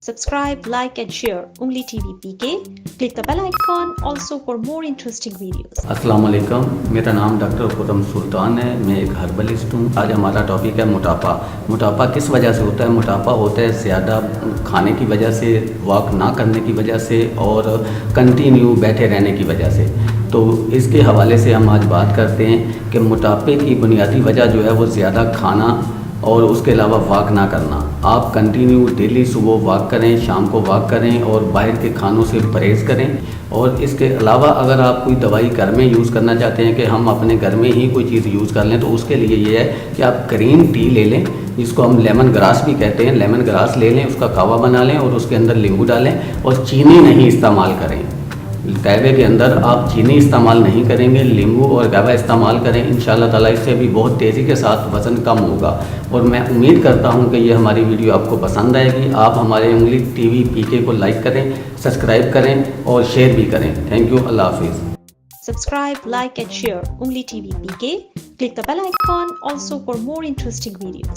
Subscribe, like and share UNGLI TV PK. Click the bell icon also for more interesting videos. अस्सलाम वालेकुम, मेरा नाम doctor Khurram सुल्तान है। मैं एक हर्बलिस्ट हूँ। आज हमारा टॉपिक है मोटापा। मोटापा किस वजह से होता है? मोटापा होता है ज़्यादा खाने की वजह से, वॉक ना करने की वजह से और कंटिन्यू बैठे रहने की वजह से। तो इसके हवाले से हम आज बात करते हैं कि मोटापे की बुनियादी वजह जो है वो ज़्यादा खाना और उसके अलावा वॉक ना करना। आप कंटिन्यू डेली सुबह वॉक करें, शाम को वॉक करें और बाहर के खानों से परहेज़ करें। और इसके अलावा अगर आप कोई दवाई घर में यूज़ करना चाहते हैं कि हम अपने घर में ही कोई चीज़ यूज़ कर लें, तो उसके लिए ये है कि आप ग्रीन टी ले लें, जिसको हम लेमन ग्रास भी कहते हैं। लेमन ग्रास ले लें, उसका कावा बना लें और उसके अंदर नींबू डालें और चीनी नहीं इस्तेमाल करें। कहवे के अंदर आप चीनी इस्तेमाल नहीं करेंगे, नींबू और कहवा इस्तेमाल करें। इंशाल्लाह ताला इससे भी बहुत तेज़ी के साथ वज़न कम होगा। और मैं उम्मीद करता हूं कि ये हमारी वीडियो आपको पसंद आएगी। आप हमारे उंगली टीवी पीके को लाइक करें, सब्सक्राइब करें और शेयर भी करें। थैंक यू, अल्लाह हाफिज़। Subscribe, like and share UNGLI TV PK. Click the bell icon also for more interesting videos.